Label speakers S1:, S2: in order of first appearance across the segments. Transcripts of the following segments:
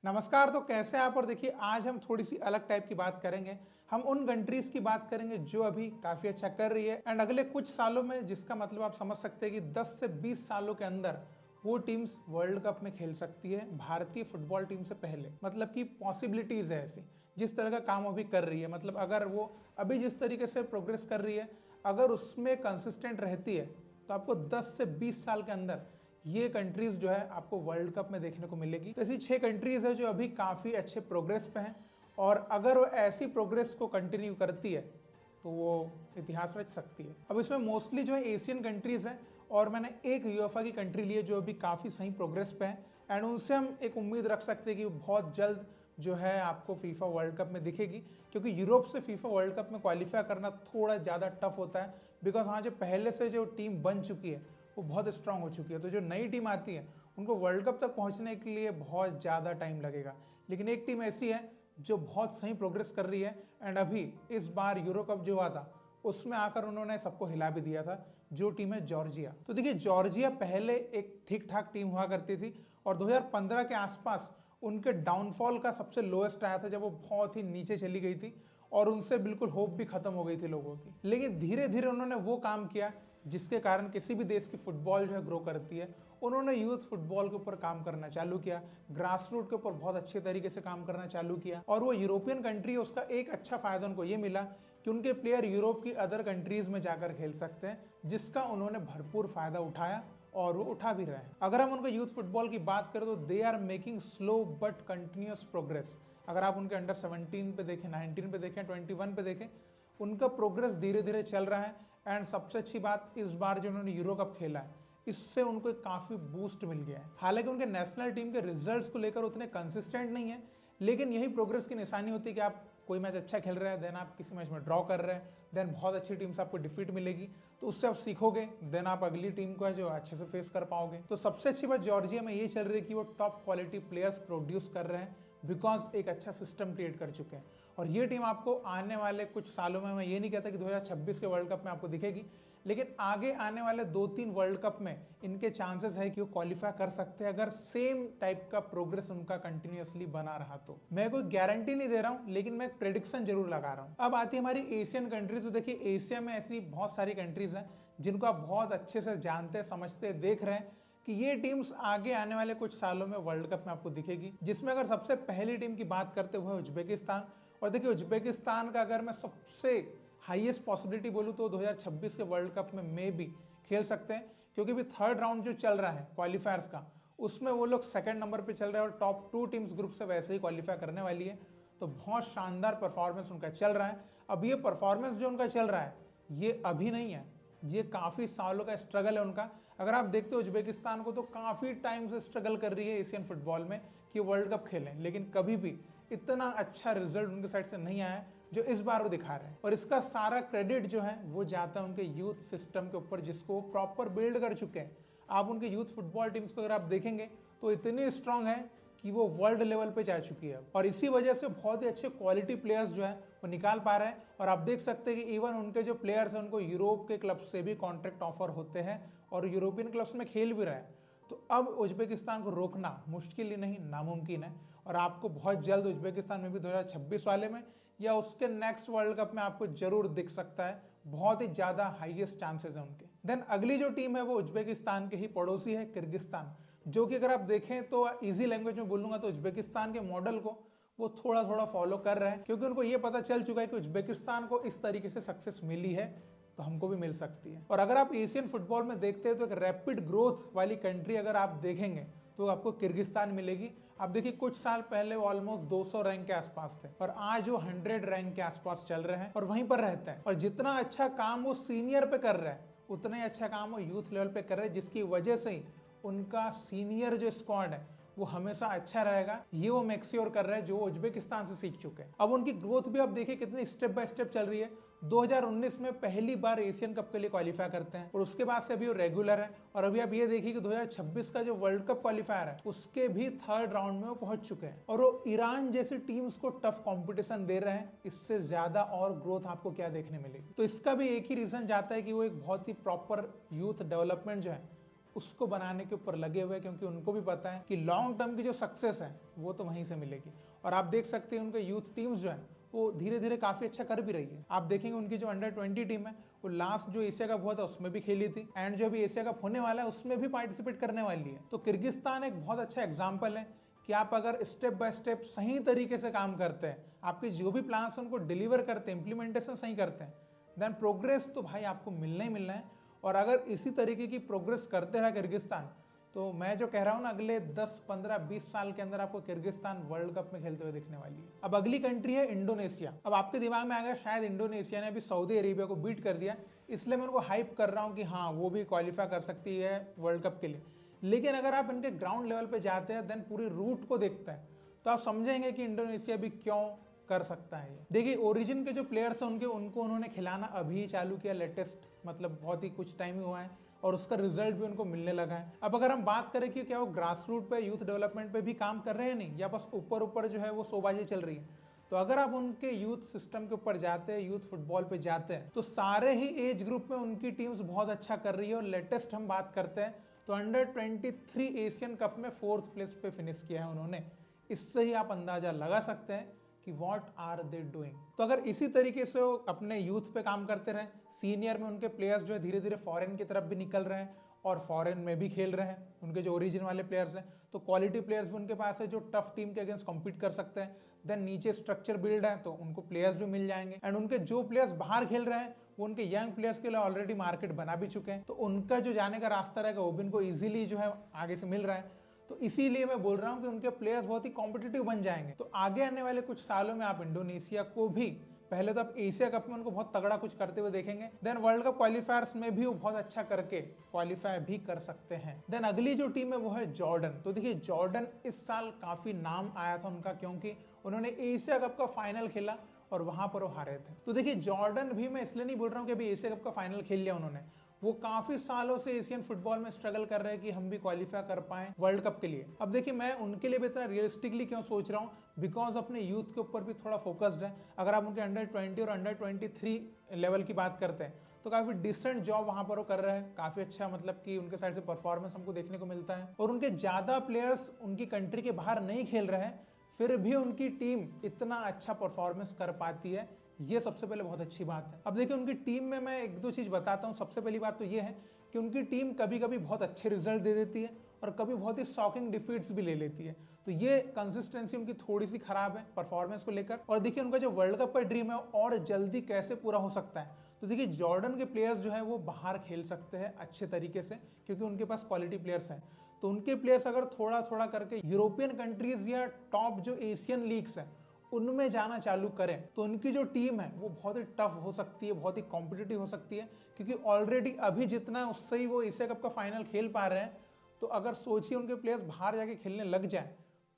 S1: नमस्कार। तो कैसे हैं आप। और देखिए आज हम थोड़ी सी अलग टाइप की बात करेंगे। हम उन कंट्रीज की बात करेंगे जो अभी काफी अच्छा कर रही है एंड अगले कुछ सालों में, जिसका मतलब आप समझ सकते हैं कि 10 से 20 सालों के अंदर वो टीम्स वर्ल्ड कप में खेल सकती है भारतीय फुटबॉल टीम से पहले। मतलब कि पॉसिबिलिटीज है ऐसी, जिस तरह का काम अभी कर रही है। मतलब अगर वो अभी जिस तरीके से प्रोग्रेस कर रही है, अगर उसमें कंसिस्टेंट रहती है तो आपको 10 से 20 साल के अंदर ये कंट्रीज जो है आपको वर्ल्ड कप में देखने को मिलेगी। तो ऐसी 6 कंट्रीज है जो अभी काफ़ी अच्छे प्रोग्रेस पे हैं, और अगर वो ऐसी प्रोग्रेस को कंटिन्यू करती है तो वो इतिहास रच सकती है। अब इसमें मोस्टली जो है एशियन कंट्रीज हैं, और मैंने एक यूएफए की कंट्री ली है जो अभी काफ़ी सही प्रोग्रेस पे है एंड उनसे हम एक उम्मीद रख सकते हैं कि बहुत जल्द जो है आपको फीफा वर्ल्ड कप में दिखेगी। क्योंकि यूरोप से फीफा वर्ल्ड कप में क्वालिफाई करना थोड़ा ज़्यादा टफ होता है, बिकॉज वहाँ जो पहले से जो टीम बन चुकी है वो बहुत स्ट्रांग हो चुकी है। तो जो नई टीम आती है उनको वर्ल्ड कप तक पहुंचने के लिए बहुत ज़्यादा टाइम लगेगा। लेकिन एक टीम ऐसी है जो बहुत सही प्रोग्रेस कर रही है एंड अभी इस बार यूरो कप जो हुआ था उसमें आकर उन्होंने सबको हिला भी दिया था। जो टीम है जॉर्जिया। तो देखिए जॉर्जिया पहले एक ठीक ठाक टीम हुआ करती थी, और 2015 के आसपास उनके डाउनफॉल का सबसे लोएस्ट आया था जब वो बहुत ही नीचे चली गई थी और उनसे बिल्कुल होप भी खत्म हो गई थी लोगों की। लेकिन धीरे धीरे उन्होंने वो काम किया जिसके कारण किसी भी देश की फुटबॉल जो है ग्रो करती है। उन्होंने यूथ फुटबॉल के ऊपर काम करना चालू किया, ग्रास रूट के ऊपर बहुत अच्छे तरीके से काम करना चालू किया, और वो यूरोपियन कंट्री है उसका एक अच्छा फायदा उनको ये मिला कि उनके प्लेयर यूरोप की अदर कंट्रीज में जाकर खेल सकते हैं, जिसका उन्होंने भरपूर फायदा उठाया और वो उठा भी रहे हैं। अगर हम उनके यूथ फुटबॉल की बात करें तो they are making slow but continuous progress. अगर आप उनके अंडर 17 पे देखें, 19 पे देखें, 21 पे देखें, उनका प्रोग्रेस धीरे धीरे चल रहा है। एंड सबसे अच्छी बात, इस बार जो उन्होंने यूरो कप खेला है इससे उनको काफी बूस्ट मिल गया है। हालांकि उनके नेशनल टीम के रिजल्ट्स को लेकर उतने कंसिस्टेंट नहीं है, लेकिन यही प्रोग्रेस की निशानी होती है कि आप कोई मैच अच्छा खेल रहे हैं, देन आप किसी मैच में ड्रॉ कर रहे हैं, देन बहुत अच्छी टीम से आपको डिफीट मिलेगी, तो उससे आप सीखोगे, देन आप अगली टीम को है जो अच्छे से फेस कर पाओगे। तो सबसे अच्छी बात जॉर्जिया में ये चल रही है कि वो टॉप क्वालिटी प्लेयर्स प्रोड्यूस कर रहे हैं, बिकॉज एक अच्छा सिस्टम क्रिएट कर चुके हैं। और ये टीम आपको आने वाले कुछ सालों में, मैं ये नहीं कहता कि 2026 के वर्ल्ड कप में आपको दिखेगी, लेकिन आगे आने वाले 2-3 वर्ल्ड कप में इनके चांसेस है कि वो क्वालिफाई कर सकते हैं, अगर सेम टाइप का प्रोग्रेस उनका कंटिन्यूअसली बना रहा तो। मैं कोई गारंटी नहीं दे रहा हूं, लेकिन मैं एक प्रेडिक्शन जरूर लगा रहा हूं। अब आती है हमारी एशियन कंट्रीज। तो देखिए एशिया में ऐसी बहुत सारी कंट्रीज हैं जिनको आप बहुत अच्छे से जानते, समझते, देख रहे हैं कि ये टीम्स आगे आने वाले कुछ सालों में वर्ल्ड कप में आपको दिखेगी। जिसमें अगर सबसे पहली टीम की बात करते हुए उज्बेकिस्तान। और देखिए उज्बेकिस्तान का अगर मैं सबसे हाईएस्ट पॉसिबिलिटी बोलूं तो 2026 के वर्ल्ड कप में मे भी खेल सकते हैं, क्योंकि भी थर्ड राउंड जो चल रहा है क्वालिफायर्स का, उसमें वो लोग सेकंड नंबर पे चल रहे हैं और टॉप 2 टीम्स ग्रुप से वैसे ही क्वालिफाई करने वाली है। तो बहुत शानदार परफॉर्मेंस उनका चल रहा है। अब ये परफॉर्मेंस जो उनका चल रहा है ये अभी नहीं है, ये काफ़ी सालों का स्ट्रगल है उनका। अगर आप देखते हो उज्बेकिस्तान को, तो काफ़ी टाइम से स्ट्रगल कर रही है एशियन फुटबॉल में कि वर्ल्ड कप खेलें, लेकिन कभी भी इतना अच्छा रिजल्ट उनके साइड से नहीं आया जो इस बार वो दिखा रहे हैं। और इसका सारा क्रेडिट जो है वो जाता है उनके यूथ सिस्टम के ऊपर, जिसको वो प्रॉपर बिल्ड कर चुके हैं। आप उनके यूथ फुटबॉल टीम्स को अगर आप देखेंगे तो इतनी स्ट्रांग है कि वो वर्ल्ड लेवल पे जा चुकी है, और इसी वजह से बहुत ही अच्छे क्वालिटी प्लेयर्स जो है वो निकाल पा रहे हैं। और आप देख सकते हैं कि इवन उनके जो प्लेयर्स हैं उनको यूरोप के क्लब से भी कॉन्ट्रैक्ट ऑफर होते हैं और यूरोपियन क्लब्स में खेल भी रहे हैं। तो अब उज्बेकिस्तान को रोकना मुश्किल ही नहीं, नामुमकिन है। और आपको बहुत जल्द उज्बेकिस्तान में भी 2026 वाले में या उसके नेक्स्ट वर्ल्ड कप में आपको जरूर दिख सकता है। बहुत ही ज्यादा हाईएस्ट चांसेस है उनके। देन अगली जो टीम है वो उज्बेकिस्तान के ही पड़ोसी है किर्गिस्तान, जो कि अगर आप देखें तो इजी लैंग्वेज में बोलूंगा तो उज्बेकिस्तान के मॉडल को वो थोड़ा थोड़ा फॉलो कर रहे हैं, क्योंकि उनको ये पता चल चुका है कि उज्बेकिस्तान को इस तरीके से सक्सेस मिली है तो हमको भी मिल सकती है। और अगर आप एशियन फुटबॉल में देखते हैं तो एक रैपिड ग्रोथ वाली कंट्री अगर आप देखेंगे तो आपको किर्गिस्तान मिलेगी। आप देखिए कुछ साल पहले वो ऑलमोस्ट 200 रैंक के आसपास थे, और आज वो 100 रैंक के आसपास चल रहे हैं और वहीं पर रहते हैं। और जितना अच्छा काम वो सीनियर पे कर रहे हैं उतना ही अच्छा काम वो यूथ लेवल पे कर रहे हैं, जिसकी वजह से ही उनका सीनियर जो स्क्वाड है वो हमेशा अच्छा रहेगा। ये वो मेक श्योर कर रहे हैं जो उज्बेकिस्तान से सीख चुके हैं। अब उनकी ग्रोथ भी आप देखिए कितनी स्टेप बाय स्टेप चल रही है। 2019 में पहली बार एशियन कप के लिए क्वालिफाई करते हैं, और उसके बाद से अभी वो रेगुलर है। और अभी आप ये देखिए कि 2026 का जो वर्ल्ड कप क्वालिफायर है उसके भी थर्ड राउंड में वो पहुंच चुके हैं, और वो ईरान जैसी टीम्स को टफ कॉम्पिटिशन दे रहे हैं। इससे ज्यादा और ग्रोथ आपको क्या देखने मिलेगी। तो इसका भी एक ही रीजन जाता है कि वो एक बहुत ही प्रॉपर यूथ डेवलपमेंट जो है उसको बनाने के ऊपर लगे हुए हैं, क्योंकि उनको भी पता है कि लॉन्ग टर्म की जो सक्सेस है वो तो वहीं से मिलेगी। और आप देख सकते हैं उनके यूथ टीम्स जो है वो धीरे धीरे काफी अच्छा कर भी रही है। आप देखेंगे उनकी जो अंडर 20 टीम है वो लास्ट जो एशिया कप हुआ था उसमें भी खेली थी, एंड जो अभी एशिया कप होने वाला है उसमें भी पार्टिसिपेट करने वाली है। तो किर्गिस्तान एक बहुत अच्छा एग्जाम्पल है कि आप अगर स्टेप बाय स्टेप सही तरीके से काम करते हैं, आपके जो भी प्लान्स हैं उनको डिलीवर करते हैं, इंप्लीमेंटेशन सही करते हैं, देन प्रोग्रेस तो भाई आपको मिलना ही मिलना है। और अगर इसी तरीके की प्रोग्रेस करते रहा किर्गिस्तान, तो मैं जो कह रहा हूँ ना, अगले 10, 15, 20 साल के अंदर आपको किर्गिस्तान वर्ल्ड कप में खेलते हुए दिखने वाली है। अब अगली कंट्री है इंडोनेशिया। अब आपके दिमाग में आएगा शायद इंडोनेशिया ने अभी सऊदी अरेबिया को बीट कर दिया, इसलिए मैं उनको हाइप कर रहा हूँ कि हाँ वो भी क्वालिफाई कर सकती है वर्ल्ड कप के लिए। लेकिन अगर आप इनके ग्राउंड लेवल पे जाते हैं, देन पूरी रूट को देखते हैं, तो आप समझेंगे कि इंडोनेशिया भी क्यों कर सकता है। देखिए ओरिजिन के जो प्लेयर्स हैं उनको उन्होंने खिलाना अभी चालू किया, लेटेस्ट मतलब बहुत ही कुछ टाइम ही हुआ है, और उसका रिजल्ट भी उनको मिलने लगा है। अब अगर हम बात करें कि क्या वो ग्रास रूट पे यूथ डेवलपमेंट पे भी काम कर रहे हैं नहीं, या बस ऊपर ऊपर जो है वो शोबाजी चल रही है, तो अगर आप उनके यूथ सिस्टम के ऊपर जाते हैं, यूथ फुटबॉल पे जाते हैं, तो सारे ही एज ग्रुप में उनकी टीम्स बहुत अच्छा कर रही है। और लेटेस्ट हम बात करते हैं तो अंडर 23 एशियन कप में 4th प्लेस पे फिनिश किया है उन्होंने। इससे ही आप अंदाजा लगा सकते हैं कि व्हाट आर दे डूइंग। तो अगर इसी तरीके से वो अपने यूथ पे काम करते रहे, सीनियर में उनके प्लेयर्स जो है धीरे धीरे फॉरेन की तरफ भी निकल रहे हैं और फॉरेन में भी खेल रहे हैं, उनके जो ओरिजिन वाले प्लेयर्स हैं, तो क्वालिटी प्लेयर्स भी उनके पास है जो टफ टीम के अगेंस्ट कॉम्पीट कर सकते हैं। देन नीचे स्ट्रक्चर बिल्ड है तो उनको प्लेयर्स भी मिल जाएंगे, एंड उनके जो प्लेयर्स बाहर खेल रहे हैं वो उनके यंग प्लेयर्स के लिए ऑलरेडी मार्केट बना भी चुके हैं, तो उनका जो जाने का रास्ता रहेगा वो भी उनको ईजिली जो है आगे से मिल रहा है। तो इसीलिए मैं बोल रहा हूं कि उनके प्लेयर्स बहुत ही कॉम्पिटिटिव बन जाएंगे। तो आगे आने वाले कुछ सालों में आप इंडोनेशिया को भी पहले तो आप एशिया कप में उनको बहुत तगड़ा कुछ करते हुए देखेंगे, देन वर्ल्ड कप क्वालिफायर्स में भी वो बहुत अच्छा करके क्वालिफाई भी कर सकते हैं। देन अगली जो टीम है वो है जॉर्डन। तो देखिए जॉर्डन इस साल काफी नाम आया था उनका, क्योंकि उन्होंने एशिया कप का फाइनल खेला और वहां पर वो हारे थे। तो देखिए जॉर्डन भी मैं इसलिए नहीं बोल रहा हूँ कि अभी एशिया कप का फाइनल खेल लिया उन्होंने, वो काफी सालों से एशियन फुटबॉल में स्ट्रगल कर रहे हैं कि हम भी क्वालिफाई कर पाए वर्ल्ड कप के लिए। अब देखिए मैं उनके लिए भी इतना रियलिस्टिकली क्यों सोच रहा हूँ, बिकॉज अपने यूथ के ऊपर भी थोड़ा फोकस्ड है। अगर आप उनके अंडर 20 और अंडर 23 लेवल की बात करते हैं तो काफी डिसेंट जॉब वहां पर वो कर रहे हैं, काफी अच्छा मतलब कि उनके साइड से परफॉर्मेंस हमको देखने को मिलता है। और उनके ज्यादा प्लेयर्स उनकी कंट्री के बाहर नहीं खेल रहे हैं, फिर भी उनकी टीम इतना अच्छा परफॉर्मेंस कर पाती है, ये सबसे पहले बहुत अच्छी बात है। अब देखिए उनकी टीम में मैं एक दो चीज बताता हूँ। सबसे पहली बात तो ये है कि उनकी टीम कभी कभी बहुत अच्छे रिजल्ट दे देती है और कभी बहुत ही शॉकिंग डिफीट्स भी ले लेती है, तो ये कंसिस्टेंसी उनकी थोड़ी सी खराब है परफॉर्मेंस को लेकर। और देखिए उनका जो वर्ल्ड कप का ड्रीम है और जल्दी कैसे पूरा हो सकता है, तो देखिए जॉर्डन के प्लेयर्स जो है वो बाहर खेल सकते हैं अच्छे तरीके से, क्योंकि उनके पास क्वालिटी प्लेयर्स हैं। तो उनके प्लेयर्स अगर थोड़ा थोड़ा करके यूरोपियन कंट्रीज या टॉप जो एशियन लीग्स हैं उनमें जाना चालू करें, तो उनकी जो टीम है वो बहुत ही टफ हो सकती है, बहुत ही कॉम्पिटिटिव हो सकती है, क्योंकि ऑलरेडी अभी जितना उससे ही वो एशिया कप का फाइनल खेल पा रहे हैं, तो अगर सोचिए उनके प्लेयर्स बाहर जाके खेलने लग जाए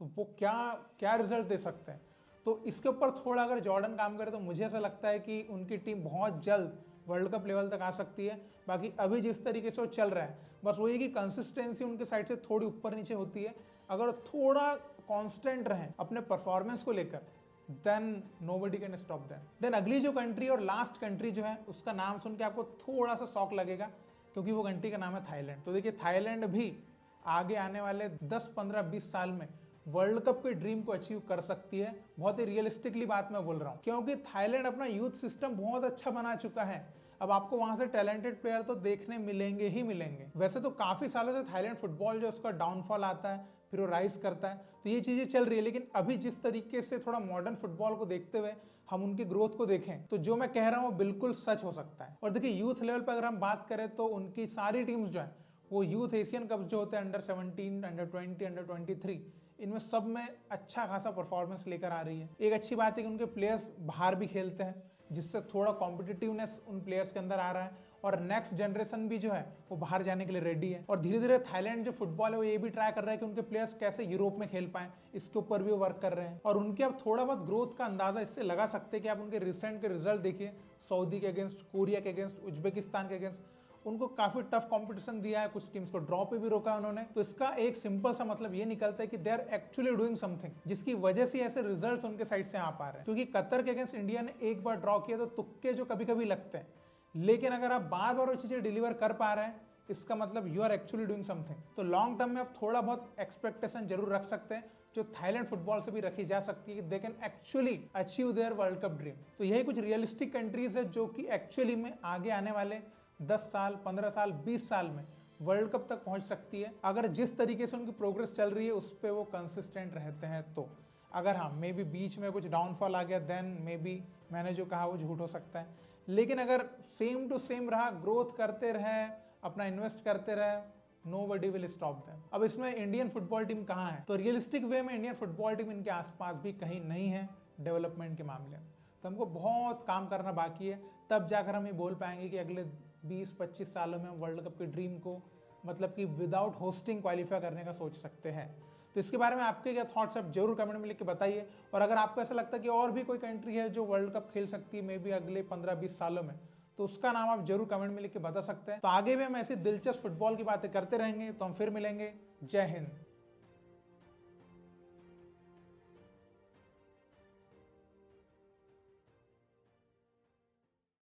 S1: तो वो क्या क्या रिजल्ट दे सकते हैं। तो इसके ऊपर थोड़ा अगर जॉर्डन काम करे तो मुझे ऐसा लगता है कि उनकी टीम बहुत जल्द वर्ल्ड कप लेवल तक आ सकती है। बाकी अभी जिस तरीके से वो चल रहा है, बस वही कि कंसिस्टेंसी उनके साइड से थोड़ी ऊपर नीचे होती है। अगर थोड़ा कांस्टेंट रहें अपने परफॉर्मेंस को लेकर, then nobody can stop them. Then अगली जो कंट्री और लास्ट कंट्री जो है उसका नाम सुन के आपको थोड़ा सा शॉक लगेगा, क्योंकि वो कंट्री का नाम है थाईलैंड। तो देखिए थाईलैंड भी आगे आने वाले 10, 15, 20 साल में वर्ल्ड कप के ड्रीम को अचीव कर सकती है। बहुत ही रियलिस्टिकली बात मैं बोल रहा हूँ, क्योंकि थाईलैंड अपना यूथ सिस्टम बहुत अच्छा बना चुका है। अब आपको वहां से टैलेंटेड प्लेयर तो देखने मिलेंगे ही मिलेंगे। वैसे तो काफी सालों से थाईलैंड फुटबॉल जो उसका डाउनफॉल आता है फिर वो राइज करता है, तो ये चीजें चल रही है। लेकिन अभी जिस तरीके से थोड़ा मॉडर्न फुटबॉल को देखते हुए हम उनकी ग्रोथ को देखें, तो जो मैं कह रहा हूँ वो बिल्कुल सच हो सकता है। और देखिए यूथ लेवल पर अगर हम बात करें तो उनकी सारी टीम्स जो है वो यूथ एशियन कप जो होते हैं अंडर 17, अंडर 20, अंडर 23, इनमें सब में अच्छा खासा परफॉर्मेंस लेकर आ रही है। एक अच्छी बात है कि उनके प्लेयर्स बाहर भी खेलते हैं, जिससे थोड़ा कॉम्पिटिटिवनेस उन प्लेयर्स के अंदर आ रहा है, और नेक्स्ट जनरेशन भी जो है वो बाहर जाने के लिए रेडी है। और धीरे धीरे थाईलैंड जो फुटबॉल है वो ये भी ट्राई कर रहा है कि उनके प्लेयर्स कैसे यूरोप में खेल पाए, इसके ऊपर भी वो वर्क कर रहे हैं। और उनके अब थोड़ा बहुत ग्रोथ का अंदाजा इससे लगा सकते हैं कि आप उनके रिसेंट के रिजल्ट देखिए, सऊदी के अगेंस्ट, कोरिया के अगेंस्ट, उज्बेकिस्तान के अगेंस्ट उनको काफी टफ कंपटीशन दिया है, कुछ टीम्स को ड्रॉ पे भी रोका है उन्होंने। तो इसका एक सिंपल सा मतलब ये निकलता है कि they are actually doing something, जिसकी वजह से ऐसे रिजल्ट्स उनके साइड से आ पा रहे हैं। क्योंकि कतर के अगेंस्ट इंडिया ने एक बार ड्रॉ किया तो तुक्के जो कभी कभी लगते हैं, लेकिन अगर आप बार बार वो चीजें डिलीवर कर पा रहे हैं, इसका मतलब you are actually doing something. तो लॉन्ग टर्म में आप थोड़ा बहुत एक्सपेक्टेशन जरूर रख सकते हैं, जो थाईलैंड फुटबॉल से भी रखी जा सकती है कि they can actually achieve their world cup dream. तो यही कुछ रियलिस्टिक कंट्रीज है जो कि एक्चुअली में आगे आने वाले 10 साल, 15 साल, 20 साल में वर्ल्ड कप तक पहुंच सकती है, अगर जिस तरीके से उनकी प्रोग्रेस चल रही है उस पर वो कंसिस्टेंट रहते हैं तो। अगर हाँ मे बी बीच में कुछ डाउनफॉल आ गया देन मे बी मैंने जो कहा वो झूठ हो सकता है, लेकिन अगर सेम टू सेम रहा, ग्रोथ करते रहे, अपना इन्वेस्ट करते रहे, नोबडी विल स्टॉप देम। अब इसमें इंडियन फुटबॉल टीम कहाँ है? तो रियलिस्टिक वे में इंडियन फुटबॉल टीम इनके आसपास भी कहीं नहीं है डेवलपमेंट के मामले में। तो हमको बहुत काम करना बाकी है, तब जाकर हम ये बोल पाएंगे कि अगले 20-25 सालों में हम वर्ल्ड कप के ड्रीम को मतलब कि विदाउट होस्टिंग क्वालिफाई करने का सोच सकते हैं। तो इसके बारे में आपके क्या थॉट्स आप जरूर कमेंट में लिख के बताइए। और अगर आपको ऐसा लगता है कि और भी कोई कंट्री है जो वर्ल्ड कप खेल सकती है मे बी अगले 15-20 सालों में, तो उसका नाम आप जरूर कमेंट में लिख के बता सकते हैं। तो आगे भी हम ऐसी दिलचस्प फुटबॉल की बातें करते रहेंगे। तो हम फिर मिलेंगे। जय हिंद।